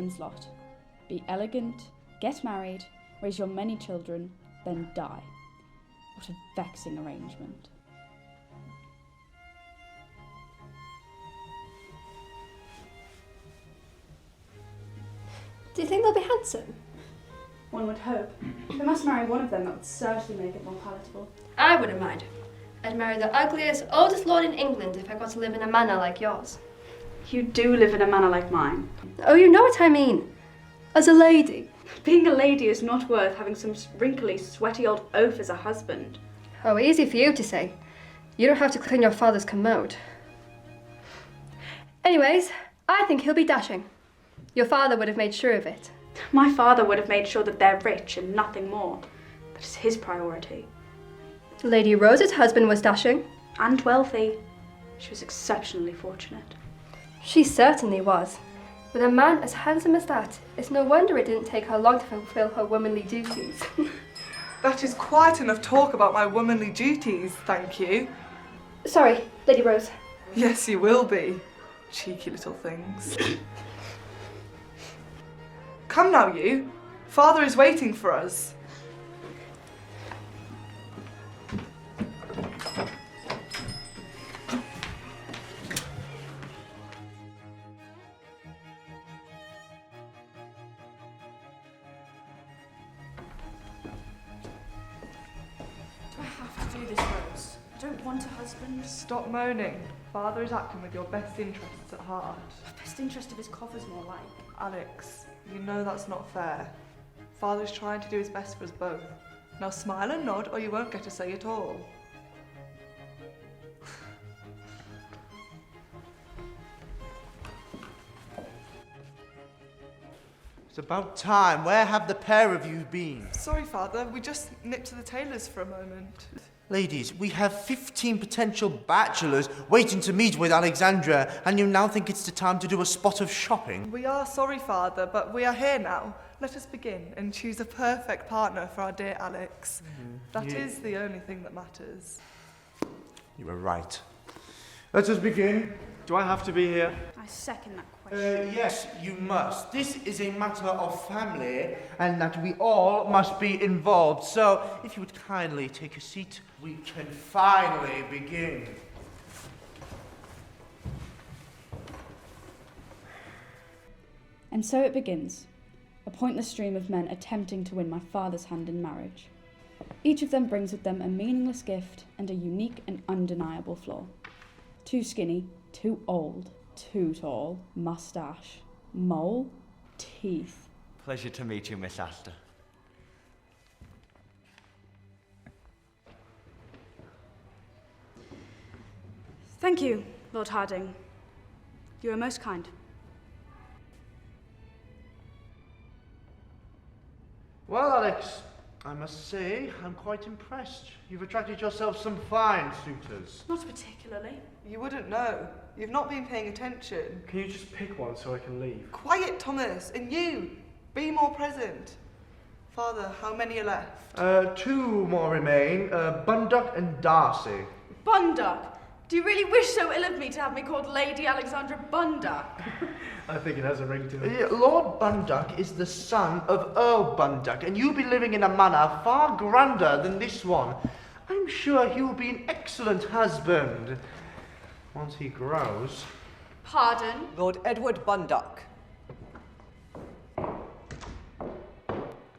woman's lot. Be elegant, get married, raise your many children, then die. What a vexing arrangement. Do you think they'll be handsome? One would hope. If I must marry one of them, that would certainly make it more palatable. I wouldn't mind. I'd marry the ugliest, oldest lord in England if I got to live in a manor like yours. You do live in a manor like mine. Oh, you know what I mean. As a lady. Being a lady is not worth having some wrinkly, sweaty old oaf as a husband. Oh, easy for you to say. You don't have to clean your father's commode. Anyways, I think he'll be dashing. Your father would have made sure of it. My father would have made sure that they're rich and nothing more. That is his priority. Lady Rose's husband was dashing. And wealthy. She was exceptionally fortunate. She certainly was. With a man as handsome as that, it's no wonder it didn't take her long to fulfill her womanly duties. That is quite enough talk about my womanly duties, thank you. Sorry, Lady Rose. Yes, you will be. Cheeky little things. Come now, you. Father is waiting for us. Do I have to do this, Rose? I don't want a husband. Stop moaning. Father is acting with your best interests at heart. The best interest of his coffers, more like. Alex, you know that's not fair. Father is trying to do his best for us both. Now smile and nod or you won't get a say at all. It's about time. Where have the pair of you been? Sorry, Father, we just nipped to the tailor's for a moment. Ladies, we have 15 potential bachelors waiting to meet with Alexandra, and you now think it's the time to do a spot of shopping? We are sorry, Father, but we are here now. Let us begin and choose a perfect partner for our dear Alex. That is the only thing that matters. You were right. Let us begin. Do I have to be here? I second that question. Yes, you must. This is a matter of family, and that we all must be involved. So, if you would kindly take a seat, we can finally begin. And so it begins. A pointless stream of men attempting to win my father's hand in marriage. Each of them brings with them a meaningless gift and a unique and undeniable flaw. Too skinny, too old, too tall, mustache, mole, teeth. Pleasure to meet you, Miss Astor. Thank you, Lord Harding. You are most kind. Well, Alex, I must say I'm quite impressed. You've attracted yourself some fine suitors. Not particularly. You wouldn't know. You've not been paying attention. Can you just pick one so I can leave? Quiet, Thomas, and you, be more present. Father, how many are left? 2 more remain, Bundock and Darcy. Bundock! Do you really wish so ill of me to have me called Lady Alexandra Bundock? I think it has a ring to it. Lord Bundock is the son of Earl Bundock, and you'll be living in a manor far grander than this one. I'm sure he will be an excellent husband once he grows. Pardon? Lord Edward Bundock.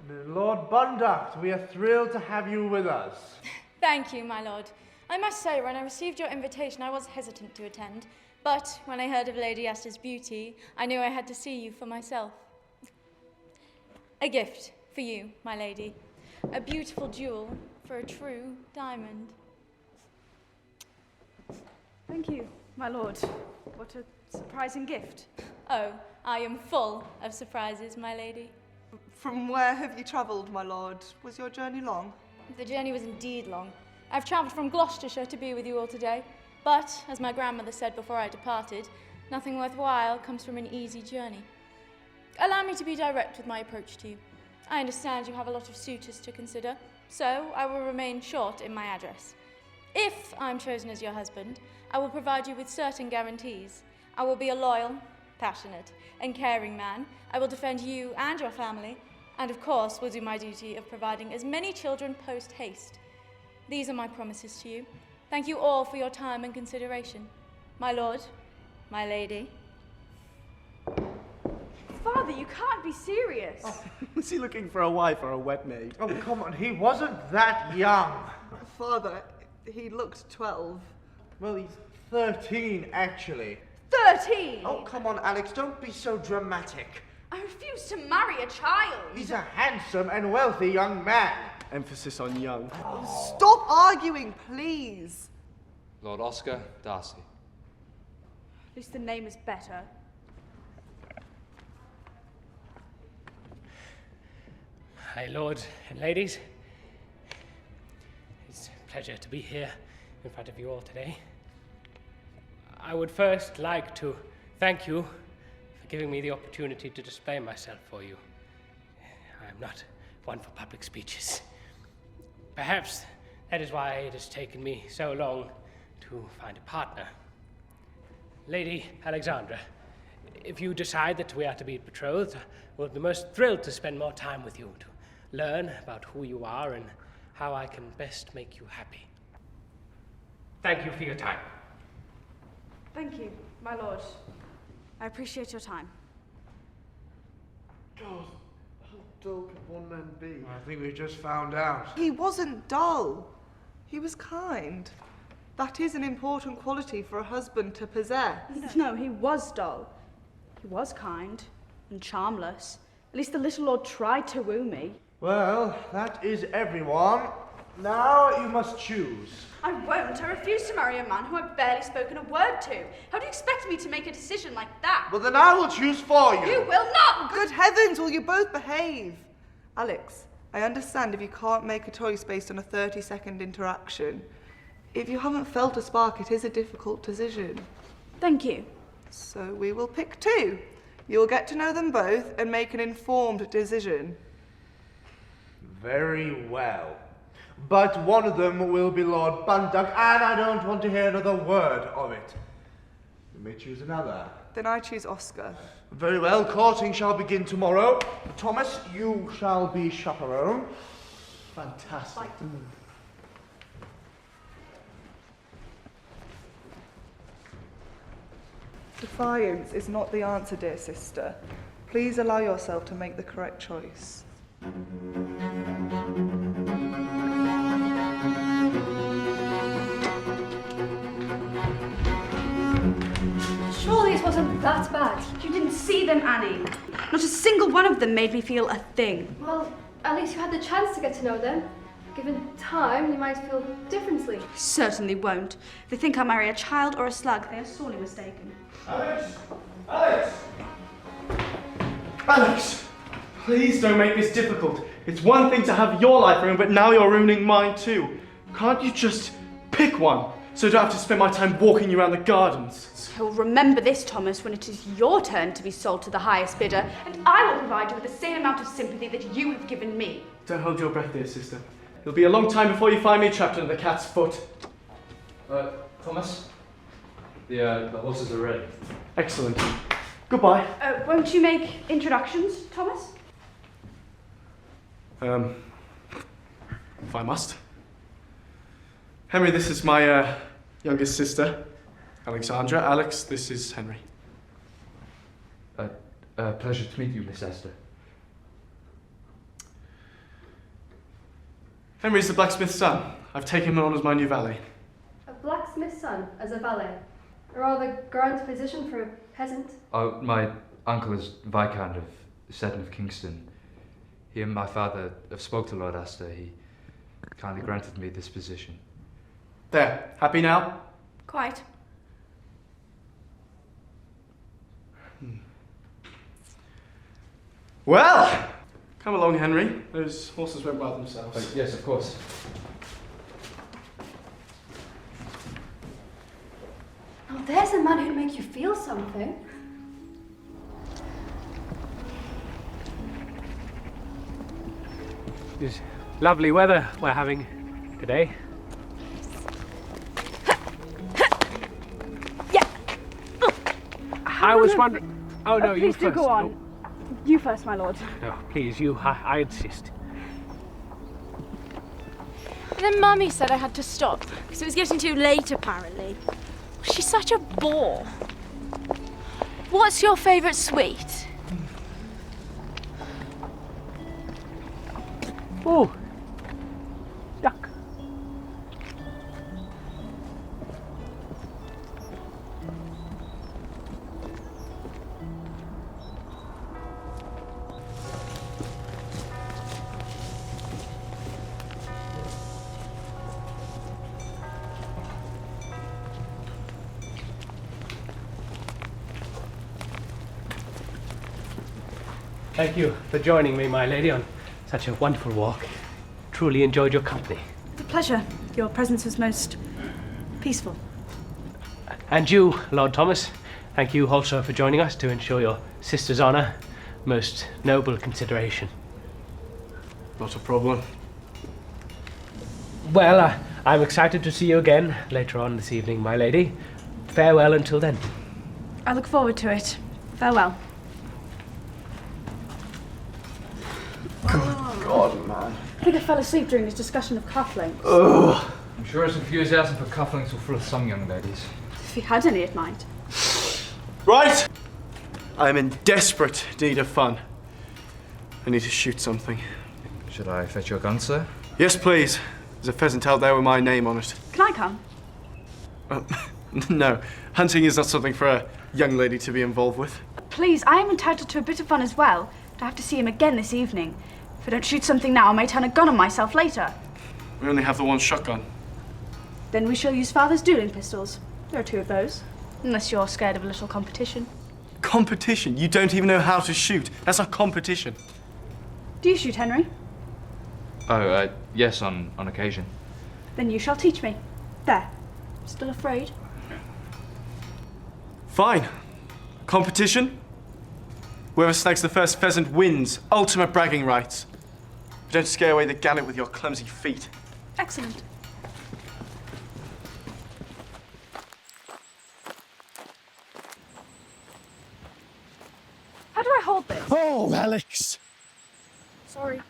Lord Bundock, we are thrilled to have you with us. Thank you, my lord. I must say, when I received your invitation, I was hesitant to attend, but when I heard of Lady Astor's beauty, I knew I had to see you for myself. A gift for you, my lady. A beautiful jewel for a true diamond. Thank you, my lord. What a surprising gift. Oh, I am full of surprises, my lady. From where have you travelled, my lord? Was your journey long? The journey was indeed long. I've travelled from Gloucestershire to be with you all today, but, as my grandmother said before I departed, nothing worthwhile comes from an easy journey. Allow me to be direct with my approach to you. I understand you have a lot of suitors to consider, so I will remain short in my address. If I'm chosen as your husband, I will provide you with certain guarantees. I will be a loyal, passionate, and caring man. I will defend you and your family, and of course will do my duty of providing as many children post-haste. These are my promises to you. Thank you all for your time and consideration. My lord, my lady. Father, you can't be serious. Was he looking for a wife or a wet maid? Oh, come on, he wasn't that young. Father, he looked 12. Well, he's 13, actually. 13! Oh, come on, Alex, don't be so dramatic. I refuse to marry a child. He's a handsome and wealthy young man. Emphasis on young. Stop arguing, please. Lord Oscar Darcy. At least the name is better. Hi, lords and ladies. It's a pleasure to be here in front of you all today. I would first like to thank you for giving me the opportunity to display myself for you. I am not one for public speeches. Perhaps that is why it has taken me so long to find a partner. Lady Alexandra, if you decide that we are to be betrothed, I will be most thrilled to spend more time with you, to learn about who you are and how I can best make you happy. Thank you for your time. Thank you, my lord. I appreciate your time. God, how dull can one man be? I think we just found out. He wasn't dull. He was kind. That is an important quality for a husband to possess. No, he was dull. He was kind and charmless. At least the little lord tried to woo me. Well, that is everyone. Now you must choose. I won't. I refuse to marry a man who I've barely spoken a word to. How do you expect me to make a decision like that? Well, then I will choose for you. You will not! Good heavens, will you both behave? Alex, I understand if you can't make a choice based on a 30-second interaction. If you haven't felt a spark, it is a difficult decision. Thank you. So we will pick two. You'll get to know them both and make an informed decision. Very well. But one of them will be Lord Bunduck, and I don't want to hear another word of it. You may choose another. Then I choose Oscar. Very well, courting shall begin tomorrow. Thomas, you shall be chaperone. Fantastic. Defiance is not the answer, dear sister. Please allow yourself to make the correct choice. Surely it wasn't that bad. You didn't see them, Annie. Not a single one of them made me feel a thing. Well, at least you had the chance to get to know them. Given time, you might feel differently. Certainly won't. If they think I'll marry a child or a slug, they are sorely mistaken. Alex! Alex! Alex! Please don't make this difficult. It's one thing to have your life ruined, but now you're ruining mine too. Can't you just pick one, so I don't have to spend my time walking you around the gardens? So remember this, Thomas, when it is your turn to be sold to the highest bidder, and I will provide you with the same amount of sympathy that you have given me. Don't hold your breath, dear sister. It'll be a long time before you find me trapped under the cat's foot. Thomas? The horses are ready. Excellent. Goodbye. Won't you make introductions, Thomas? If I must. Henry, this is my youngest sister, Alexandra. Alex, this is Henry. Pleasure to meet you, Miss Esther. Henry's the blacksmith's son. I've taken him on as my new valet. A blacksmith's son as a valet. A rather grand position for a peasant. Oh, my uncle is Viscount of Seddon of Kingston. He and my father have spoke to Lord Astor. He kindly granted me this position. There, happy now? Quite. Well, come along, Henry. Those horses went by themselves. Yes, of course. Oh, there's a man who'd make you feel something. It's lovely weather we're having today. I was wondering. Oh, no, you Please first. do go on. You first, my lord. No, please, you. I insist. And then Mummy said I had to stop because it was getting too late, apparently. She's such a bore. What's your favourite sweet? Oh, duck. Thank you for joining me, my lady, on such a wonderful walk. Truly enjoyed your company. It's a pleasure. Your presence was most peaceful. And you, Lord Thomas, thank you also for joining us to ensure your sister's honour. Most noble consideration. Not a problem. Well, I'm excited to see you again later on this evening, my lady. Farewell until then. I look forward to it. Farewell. God, man. I think I fell asleep during this discussion of cufflinks. Ugh. I'm sure his enthusiasm for cufflinks will fool some young ladies. If he had any, it might. Right! I am in desperate need of fun. I need to shoot something. Should I fetch your gun, sir? Yes, please. There's a pheasant out there with my name on it. Can I come? No, hunting is not something for a young lady to be involved with. Please, I am entitled to a bit of fun as well. I have to see him again this evening. If I don't shoot something now, I may turn a gun on myself later. We only have the one shotgun. Then we shall use Father's dueling pistols. There are 2 of those. Unless you're scared of a little competition. Competition? You don't even know how to shoot. That's not competition. Do you shoot, Henry? Oh, yes, on occasion. Then you shall teach me. There. Still afraid? Fine. Competition? Whoever snags the first pheasant wins. Ultimate bragging rights. But don't scare away the gannet with your clumsy feet. Excellent. How do I hold this? Oh, Alex! Sorry.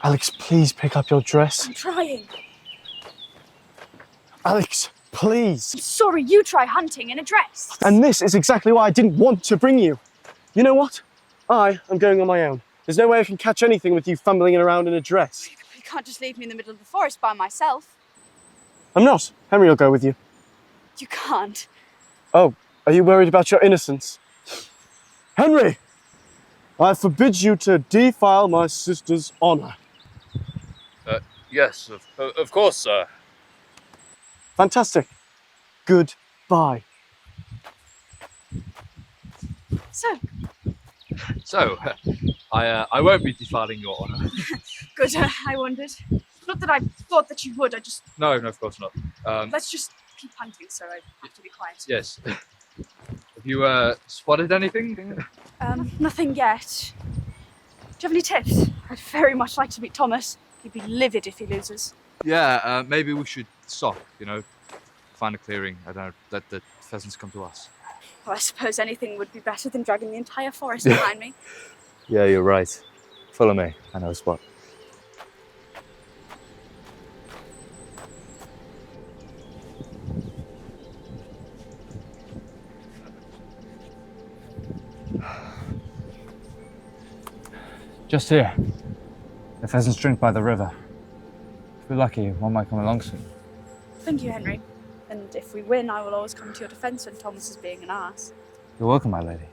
Alex, please pick up your dress. I'm trying. Alex, please. I'm sorry, you try hunting in a dress. And this is exactly why I didn't want to bring you. You know what? I am going on my own. There's no way I can catch anything with you fumbling around in a dress. You can't just leave me in the middle of the forest by myself. I'm not. Henry will go with you. You can't. Oh, are you worried about your innocence? Henry! I forbid you to defile my sister's honour. Yes, of course, sir. Fantastic. Goodbye. So, I won't be defiling your honour. good, I wondered. Not that I thought that you would, I just... No, of course not. Let's just keep hunting, so I have to be quiet. Yes. Have you spotted anything? Nothing yet. Do you have any tips? I'd very much like to meet Thomas. He'd be livid if he loses. Yeah, maybe we should stop, find a clearing. I don't know, let the pheasants come to us. Well, I suppose anything would be better than dragging the entire forest behind me. Yeah, you're right. Follow me. I know a spot. Just here. The pheasants drink by the river. If we're lucky, one might come along soon. Thank you, Henry. And if we win, I will always come to your defence when Thomas is being an ass. You're welcome, my lady.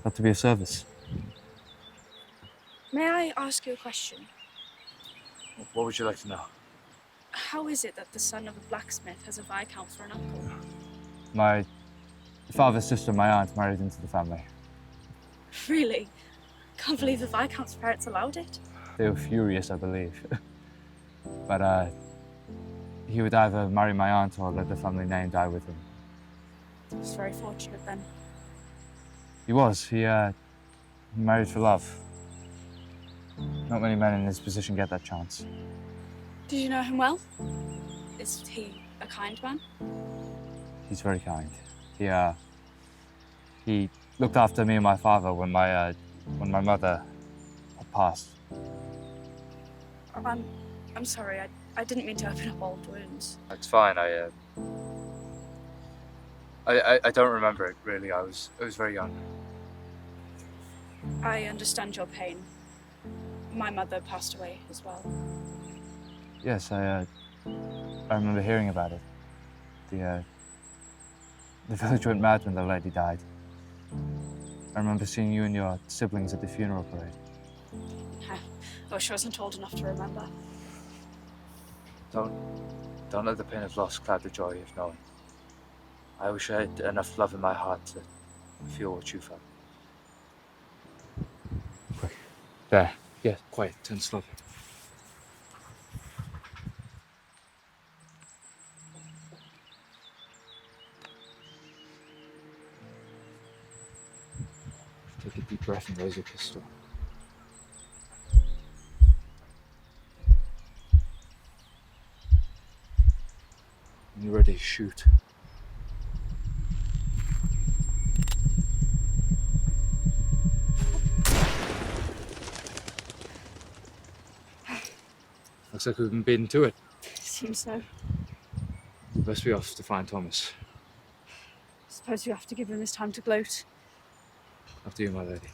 Glad to be of service. May I ask you a question? What would you like to know? How is it that the son of a blacksmith has a viscount for an uncle? My father's sister and my aunt married into the family. Really? Can't believe the viscount's parents allowed it. They were furious, I believe. But he would either marry my aunt or let the family name die with him. It's very fortunate then. He was. He married for love. Not many men in his position get that chance. Did you know him well? Is he a kind man? He's very kind. He looked after me and my father when my mother had passed. I'm sorry, I didn't mean to open up old wounds. It's fine. I don't remember it really. I was very young. I understand your pain. My mother passed away as well. Yes, I remember hearing about it. The village went mad when the lady died. I remember seeing you and your siblings at the funeral parade. I wish I wasn't old enough to remember. Don't let the pain of loss cloud the joy of knowing. I wish I had enough love in my heart to feel what you felt. Quick. There. Yes, quiet. Turn slowly. Take a deep breath and raise your pistol. When you're ready, shoot. Looks like we've been beaten to it. Seems so. We best be off to find Thomas. Suppose you have to give him his time to gloat. After you, my lady.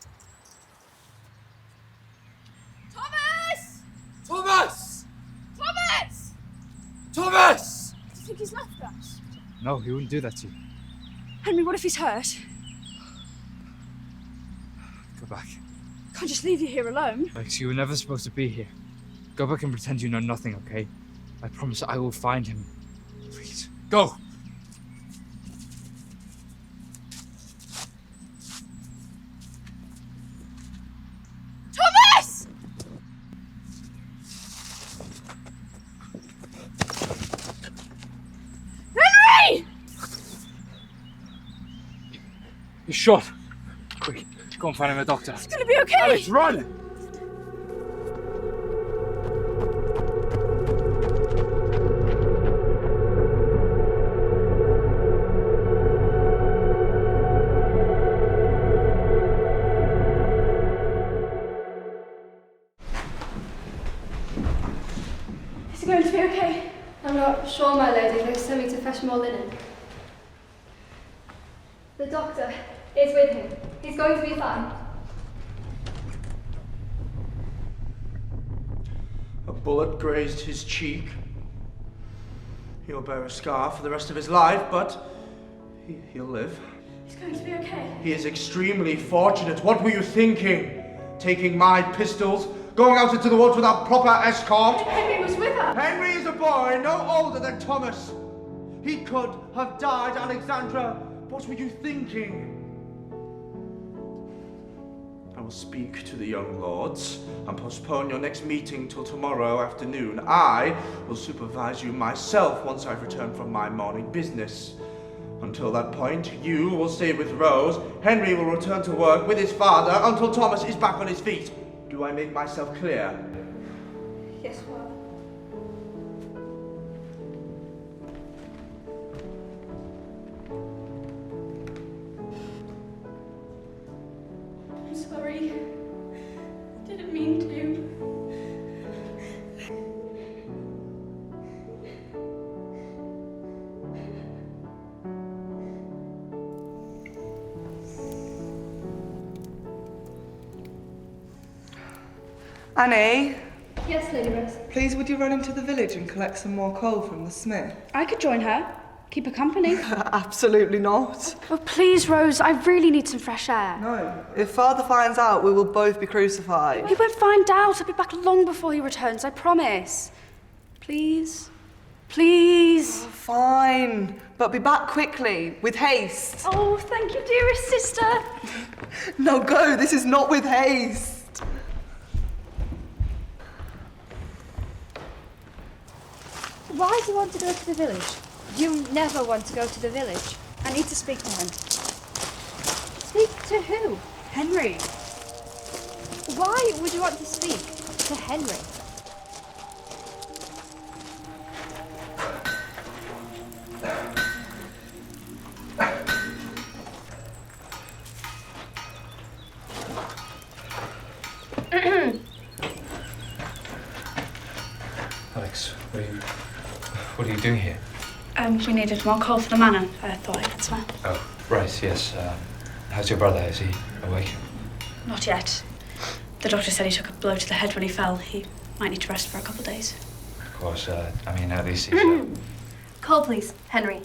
Thomas! Thomas! Thomas! Thomas! Do you think he's left us? No, he wouldn't do that to you. Henry, what if he's hurt? Go back. Can't just leave you here alone. Alex, you were never supposed to be here. Go back and pretend you know nothing, okay? I promise I will find him. Please, go! Thomas! Henry! He's shot. Quick, go and find him a doctor. It's gonna be okay. Alex, run! Is he going to be okay? I'm not sure, my lady. They sent me to fetch more linen. The doctor is with him. He's going to be fine. A bullet grazed his cheek. He'll bear a scar for the rest of his life, but he'll live. He's going to be okay. He is extremely fortunate. What were you thinking? Taking my pistols? Going out into the woods without proper escort? Henry was with her. Henry is a boy no older than Thomas. He could have died, Alexandra. What were you thinking? I will speak to the young lords and postpone your next meeting till tomorrow afternoon. I will supervise you myself once I've returned from my morning business. Until that point, you will stay with Rose. Henry will return to work with his father until Thomas is back on his feet. Do I make myself clear? Yes, Father. I'm sorry. Didn't mean to. Annie, Yes, Lady Rose. please would you run into the village and collect some more coal from the smith? I could join her. Keep her company. Absolutely not. Oh, please, Rose, I really need some fresh air. No. If father finds out, we will both be crucified. He won't find out. I'll be back long before he returns, I promise. Please? Please? Fine, but be back quickly, with haste. Oh, thank you, dearest sister. No, go, this is not with haste. Why do you want to go to the village? You never want to go to the village. I need to speak to him. Speak to who? Henry. Why would you want to speak to Henry? What are you doing here? We needed more coal for the manor. I thought I could smell. Oh, right, yes. How's your brother? Is he awake? Not yet. The doctor said he took a blow to the head when he fell. He might need to rest for a couple of days. Of course, I mean, at least he's... Call, please, Henry.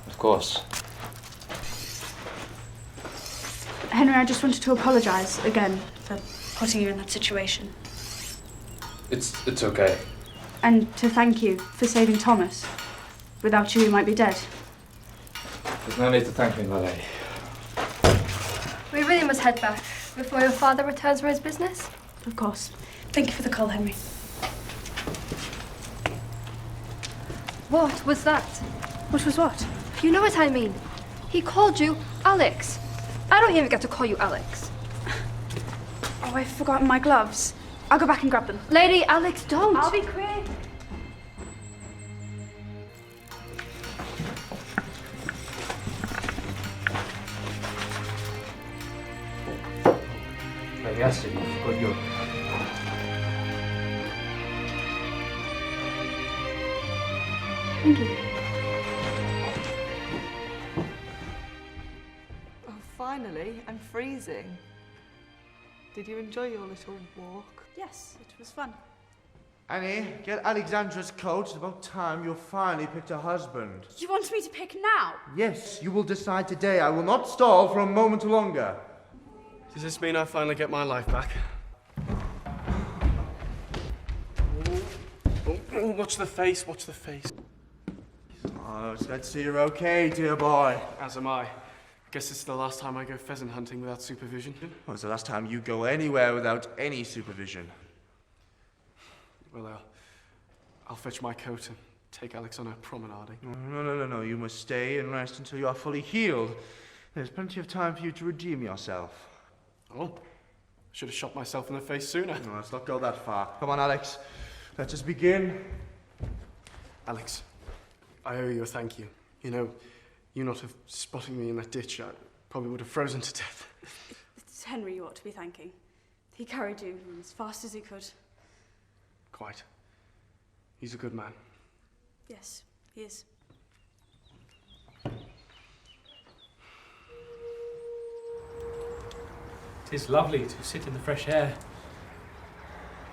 Of course. Henry, I just wanted to apologise again for putting you in that situation. It's okay. And to thank you for saving Thomas. Without you, he might be dead. There's no need to thank me, my lady. We really must head back before your father returns from his business. Of course. Thank you for the call, Henry. What was that? What was what? You know what I mean. He called you Alex. I don't even get to call you Alex. Oh, I've forgotten my gloves. I'll go back and grab them. Lady Alex, don't. I'll be quick. Lady Asta, you've got your... Thank you. Oh, finally, I'm freezing. Did you enjoy your little walk? Yes, it was fun. Annie, get Alexandra's coat. It's about time you finally picked a husband. You want me to pick now? Yes, you will decide today. I will not stall for a moment longer. Does this mean I finally get my life back? Oh, watch the face, watch the face. Oh, it's glad to see you're okay, dear boy. As am I. I guess it's the last time I go pheasant hunting without supervision. Well, it's the last time you go anywhere without any supervision. Well, I'll fetch my coat and take Alex on a promenade. No. You must stay and rest until you are fully healed. There's plenty of time for you to redeem yourself. Oh, I should have shot myself in the face sooner. No, let's not go that far. Come on, Alex. Let us begin. Alex, I owe you a thank you. You know, you not have spotting me in that ditch, I probably would have frozen to death. It's Henry you ought to be thanking. He carried you as fast as he could. Quite. He's a good man. Yes, he is. It is lovely to sit in the fresh air.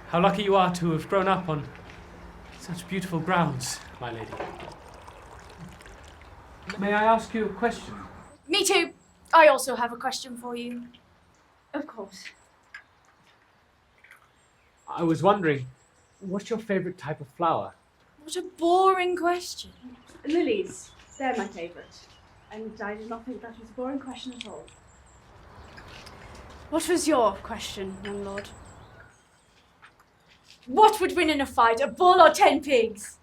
How lucky you are to have grown up on such beautiful grounds, my lady. May I ask you a question? Me too. I also have a question for you. Of course. I was wondering, what's your favourite type of flower? What a boring question. Lilies, they're my favourite. And I did not think that was a boring question at all. What was your question, young lord? What would win in a fight, a bull or 10 pigs?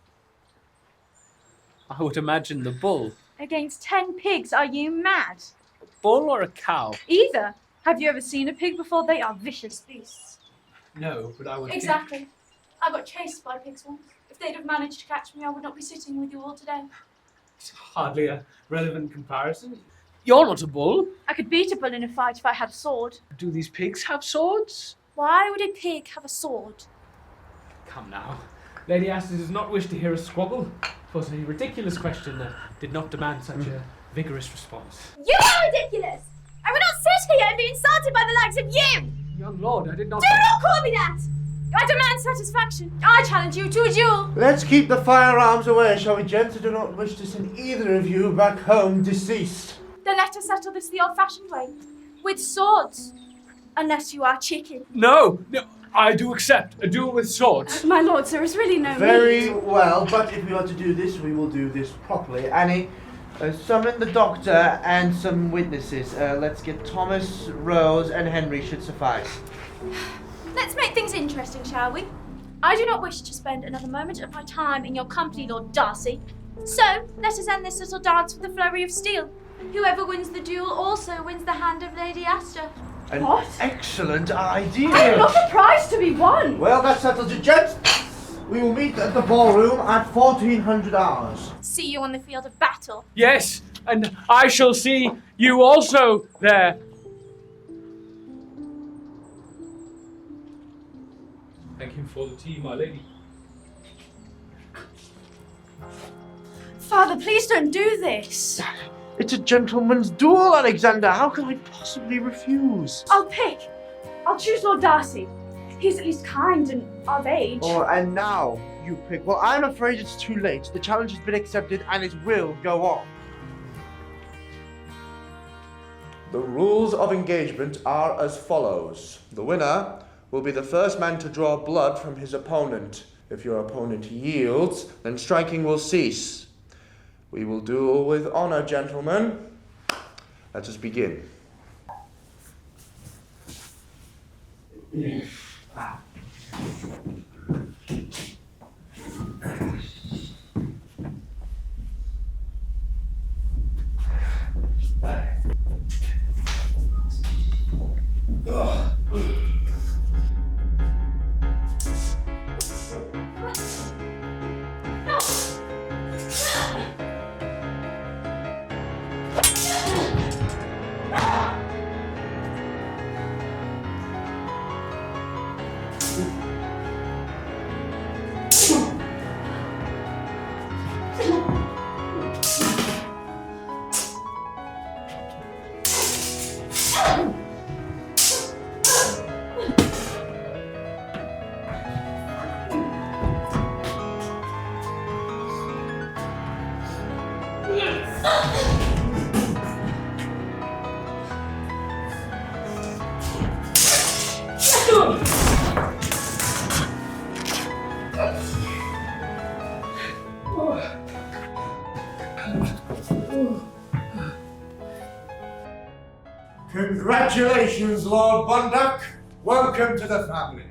I would imagine the bull. Against 10 pigs, are you mad? A bull or a cow? Either. Have you ever seen a pig before? They are vicious beasts. No, but I would Exactly. I got chased by pigs once. If they'd have managed to catch me, I would not be sitting with you all today. It's hardly a relevant comparison. You're not a bull. I could beat a bull in a fight if I had a sword. Do these pigs have swords? Why would a pig have a sword? Come now. Lady Asta does not wish to hear a squabble. It was a ridiculous question that did not demand such a vigorous response. You are ridiculous! I will not sit here and be insulted by the likes of you! Young lord, I did not... Do not call me that! I demand satisfaction. I challenge you to a duel. Let's keep the firearms away, shall we, gents? I do not wish to send either of you back home deceased. Then let us settle this the old-fashioned way, with swords. Unless you are chicken. No, I do accept a duel with swords. My lord, there is really no Very need. well, but if we are to do this, we will do this properly. Annie, summon the doctor and some witnesses. Let's get Thomas, Rose, and Henry should suffice. Let's make things interesting, shall we? I do not wish to spend another moment of my time in your company, Lord Darcy. So, let us end this little dance with a flurry of steel. Whoever wins the duel also wins the hand of Lady Asta. An What? excellent idea. I am not a prize to be won. Well, that settles it, gents. We will meet at the ballroom at 1400 hours. See you on the field of battle. Yes, and I shall see you also there. Thank you for the tea, my lady. Father, please don't do this. It's a gentleman's duel, Alexander. How can I possibly refuse? I'll pick. I'll choose Lord Darcy. He's at least kind and of age. Oh, and now you pick. Well, I'm afraid it's too late. The challenge has been accepted and it will go on. The rules of engagement are as follows. The winner will be the first man to draw blood from his opponent. If your opponent yields, then striking will cease. We will duel with honor, gentlemen. Let us begin. Congratulations, Lord Bunduck. Welcome to the family.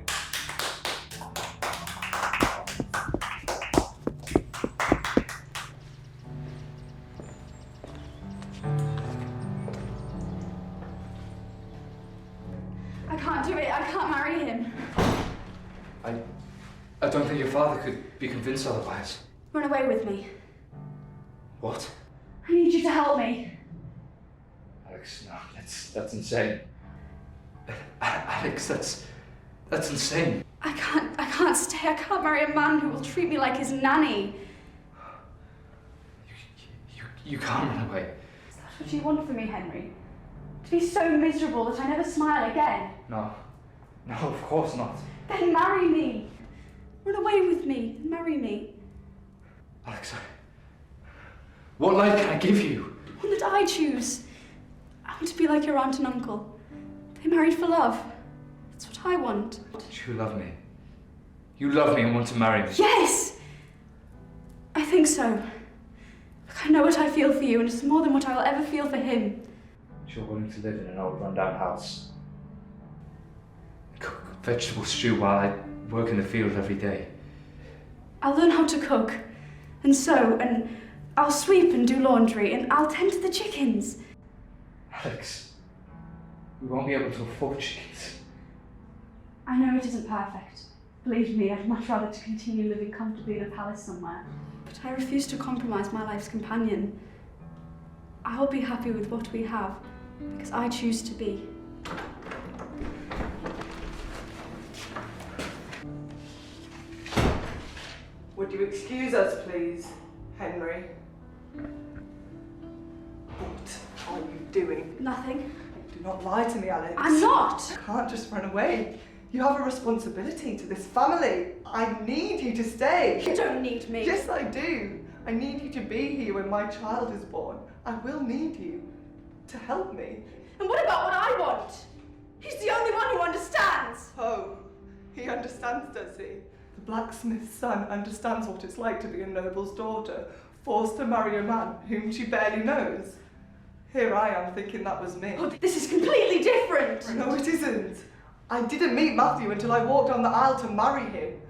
I can't do it. I can't marry him. I don't think your father could be convinced otherwise. Run away with me. What? I need you to help me. Alex, no, that's insane. Alex, that's insane. I can't stay. I can't marry a man who will treat me like his nanny. You can't run away. Is that what you want for me, Henry? To be so miserable that I never smile again? No, of course not. Then marry me. Run away with me. Marry me. Alex, what life can I give you? One that I choose. I want to be like your aunt and uncle. They married for love. That's what I want. You love me. You love me and want to marry me. Yes! I think so. Look, I know what I feel for you, and it's more than what I'll ever feel for him. You're willing to live in an old run-down house. Cook vegetable stew while I work in the field every day. I'll learn how to cook, and sew, and I'll sweep and do laundry, and I'll tend to the chickens. Alex, we won't be able to afford chickens. I know it isn't perfect. Believe me, I'd much rather to continue living comfortably in a palace somewhere. But I refuse to compromise my life's companion. I will be happy with what we have, because I choose to be. Would you excuse us, please, Henry? What are you doing? Nothing. Do not lie to me, Alex. I'm not! You can't just run away. You have a responsibility to this family. I need you to stay. You don't need me. Yes, I do. I need you to be here when my child is born. I will need you to help me. And what about what I want? He's the only one who understands. Oh, he understands, does he? The blacksmith's son understands what it's like to be a noble's daughter, forced to marry a man whom she barely knows. Here I am thinking that was me. Oh, this is completely different. No, it isn't. I didn't meet Matthew until I walked down the aisle to marry him.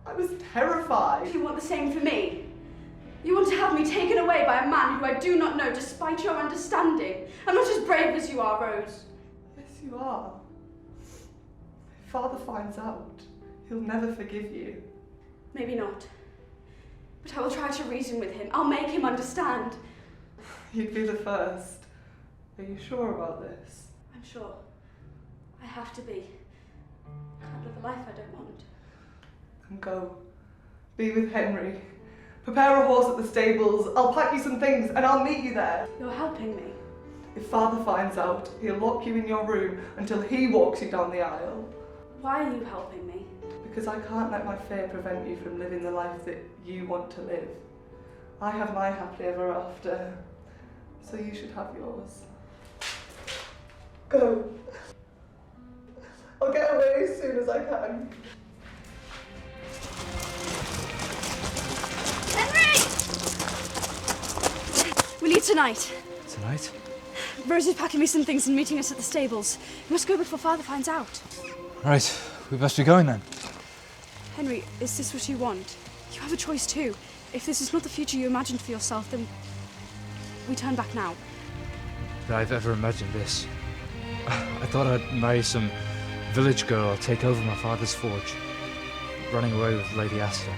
I was terrified. You want the same for me? You want to have me taken away by a man who I do not know, despite your understanding? I'm not as brave as you are, Rose. Yes, you are. If Father finds out, he'll never forgive you. Maybe not. But I will try to reason with him. I'll make him understand. You'd be the first. Are you sure about this? I'm sure. I have to be. I can't live a life I don't want. Then go. Be with Henry. Prepare a horse at the stables. I'll pack you some things and I'll meet you there. You're helping me. If Father finds out, he'll lock you in your room until he walks you down the aisle. Why are you helping me? Because I can't let my fear prevent you from living the life that you want to live. I have my happily ever after, so you should have yours. Go. I'll get away as soon as I can. Henry! We leave tonight. Tonight? Rose is packing me some things and meeting us at the stables. We must go before Father finds out. Right, we best be going then. Henry, is this what you want? You have a choice too. If this is not the future you imagined for yourself, then we turn back now. That I've ever imagined this. I thought I'd marry some village girl or take over my father's forge, running away with Lady Asta.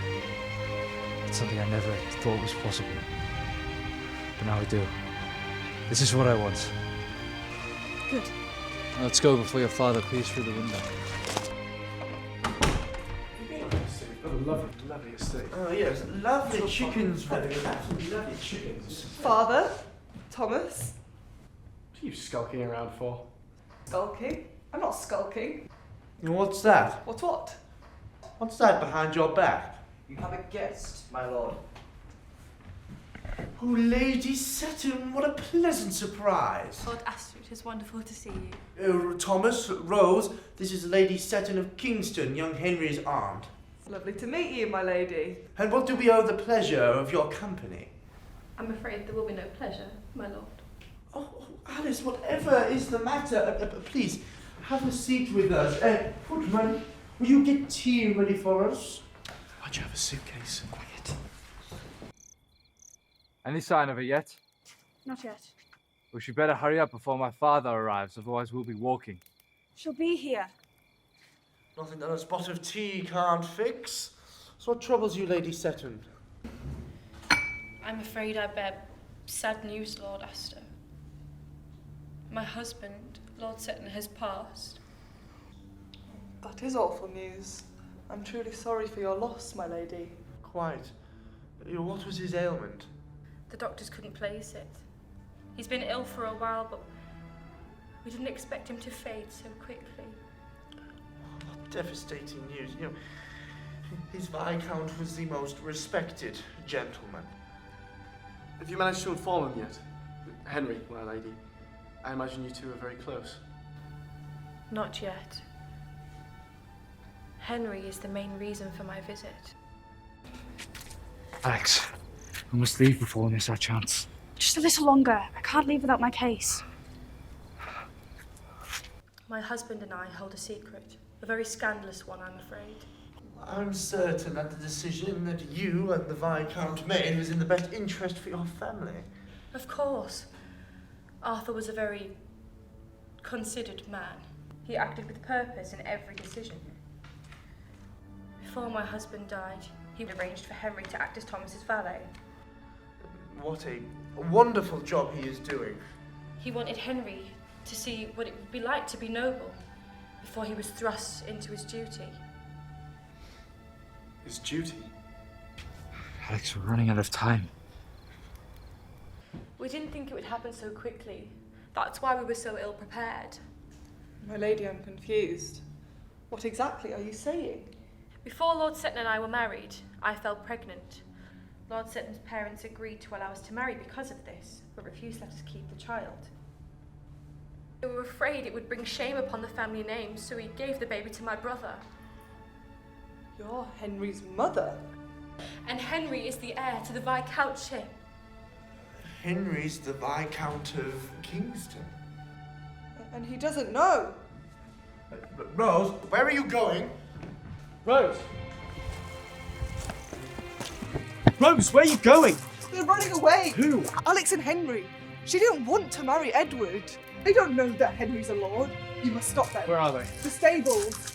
It's something I never thought was possible. But now I do. This is what I want. Good. Let's go before your father peers through the window. Lovely estate. Oh yes, lovely chickens, really. Absolutely lovely chickens. Father, Thomas. What are you skulking around for? Skulking? I'm not skulking. What's that? What? What's that behind your back? You have a guest, my lord. Oh, Lady Seton, what a pleasant surprise. Lord Asta, it is wonderful to see you. Thomas, Rose, this is Lady Seton of Kingston, young Henry's aunt. Lovely to meet you, my lady. And what do we owe the pleasure of your company? I'm afraid there will be no pleasure, my lord. Oh, Alice, whatever is the matter, please, have a seat with us. Footman, will you get tea ready for us? Why'd you have a suitcase? Quiet. Any sign of it yet? Not yet. We should better hurry up before my father arrives, otherwise we'll be walking. She'll be here. Nothing that a spot of tea can't fix. So what troubles you, Lady Seton? I'm afraid I bear sad news, Lord Asta. My husband, Lord Seton, has passed. That is awful news. I'm truly sorry for your loss, my lady. Quite. What was his ailment? The doctors couldn't place it. He's been ill for a while, but we didn't expect him to fade so quickly. What devastating news. His Viscount was the most respected gentleman. Have you managed to inform him yet? Henry, my lady. I imagine you two are very close. Not yet. Henry is the main reason for my visit. Alex, we must leave before we miss our chance. Just a little longer. I can't leave without my case. My husband and I hold a secret. A very scandalous one, I'm afraid. I'm certain that the decision that you and the Viscount made was in the best interest for your family. Of course. Arthur was a very considered man. He acted with purpose in every decision. Before my husband died, he arranged for Henry to act as Thomas's valet. What a wonderful job he is doing. He wanted Henry to see what it would be like to be noble before he was thrust into his duty. His duty? Alex, we're running out of time. We didn't think it would happen so quickly. That's why we were so ill prepared. My lady, I'm confused. What exactly are you saying? Before Lord Seton and I were married, I fell pregnant. Lord Seton's parents agreed to allow us to marry because of this, but refused to let us keep the child. They were afraid it would bring shame upon the family name, so he gave the baby to my brother. You're Henry's mother. And Henry is the heir to the Viscountship. Henry's the Viscount of Kingston. And he doesn't know. Rose, where are you going? Rose! Rose, where are you going? They're running away. Who? Alex and Henry. She didn't want to marry Edward. They don't know that Henry's a lord. You must stop them. Where are they? The stables.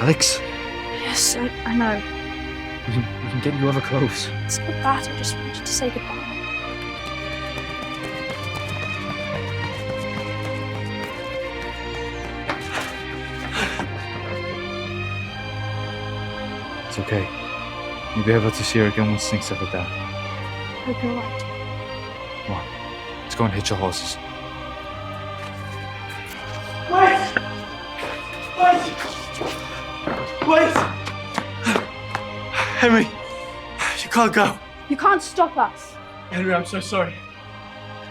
Alex? Yes, I know. We can get you other clothes. It's not that, I just wanted to say goodbye. okay. You'll be able to see her again once things settle down. I hope you're right. Come on, let's go and hitch your horses. Wait! Wait! Henry, you can't go. You can't stop us. Henry, I'm so sorry.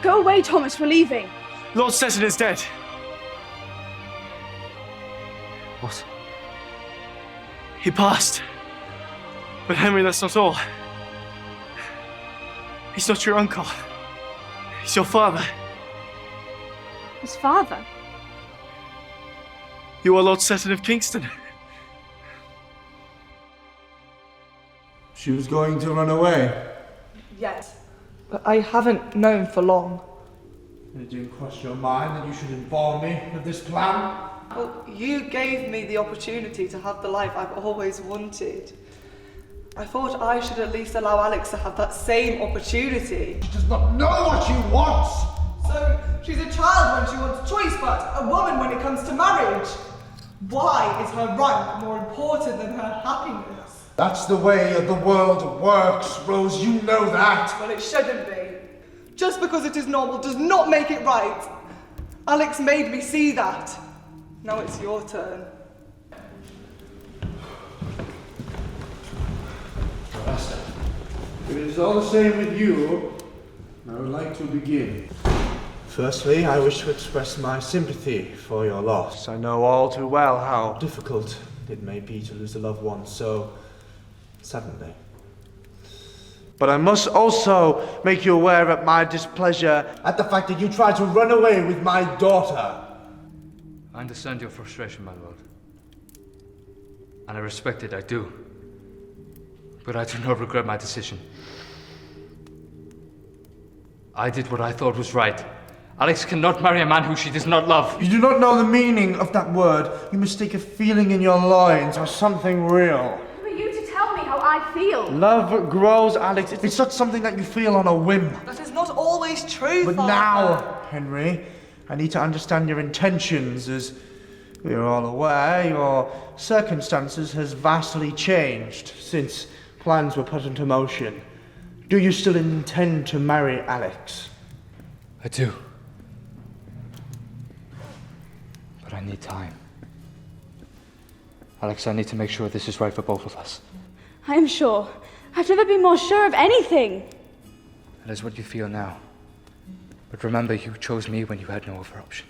Go away, Thomas. We're leaving. Lord Stetson is dead. What? He passed. But Henry, that's not all. He's not your uncle. He's your father. His father? You are Lord Stetson of Kingston. She was going to run away. Yes, but I haven't known for long. It didn't cross your mind that you should inform me of this plan? Well, you gave me the opportunity to have the life I've always wanted. I thought I should at least allow Alex to have that same opportunity. She does not know what she wants! So, she's a child when she wants choice, but a woman when it comes to marriage. Why is her rank more important than her happiness? That's the way the world works, Rose, you know that. Well, it shouldn't be. Just because it is normal does not make it right. Alex made me see that. Now it's your turn. Master, if it is all the same with you, I would like to begin. Firstly, I wish to express my sympathy for your loss. I know all too well how difficult it may be to lose a loved one so suddenly. But I must also make you aware of my displeasure at the fact that you tried to run away with my daughter. I understand your frustration, my lord. And I respect it, I do. But I do not regret my decision. I did what I thought was right. Alex cannot marry a man who she does not love. You do not know the meaning of that word. You mistake a feeling in your loins for something real. Who are you to tell me how I feel? Love grows, Alex. It's not something that you feel on a whim. That is not always true, But Father. now, Henry, I need to understand your intentions. As we are all aware, your circumstances has vastly changed since plans were put into motion. Do you still intend to marry Alex? I do. But I need time. Alex, I need to make sure this is right for both of us. I am sure. I've never been more sure of anything. That is what you feel now. But remember, you chose me when you had no other option.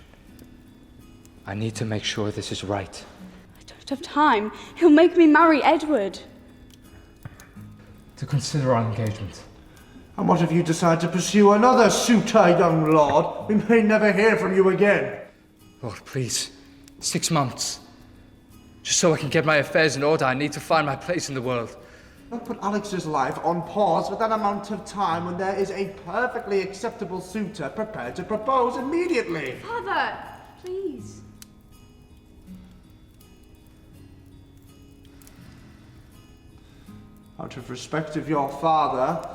I need to make sure this is right. I don't have time. He'll make me marry Edward. To consider our engagement. And what if you decide to pursue another suitor, young lord? We may never hear from you again. Lord, please. 6 months. Just so I can get my affairs in order, I need to find my place in the world. Don't put Alex's life on pause for that amount of time when there is a perfectly acceptable suitor prepared to propose immediately. Father, please. Out of respect of your father,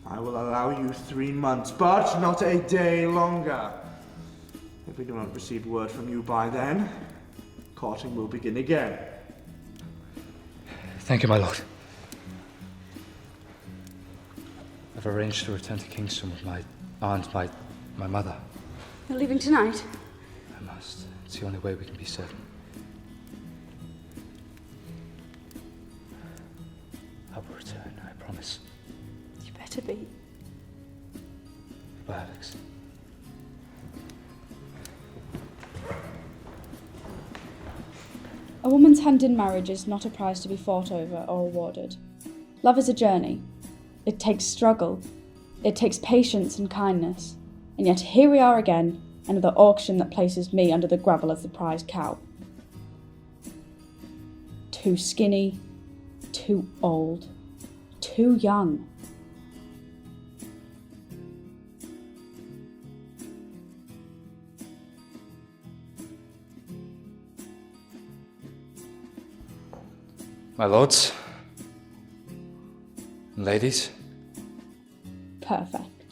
I will allow you 3 months, but not a day longer. If we do not receive word from you by then, courting will begin again. Thank you, my lord. I've arranged to return to Kingston with my aunt, my mother. You're leaving tonight? I must. It's the only way we can be certain. I will return, I promise. You better be. Goodbye, Alex. A woman's hand in marriage is not a prize to be fought over or awarded. Love is a journey. It takes struggle. It takes patience and kindness. And yet here we are again, another auction that places me under the gravel as the prize cow. Too skinny, too old, too young. My lords and ladies. Perfect.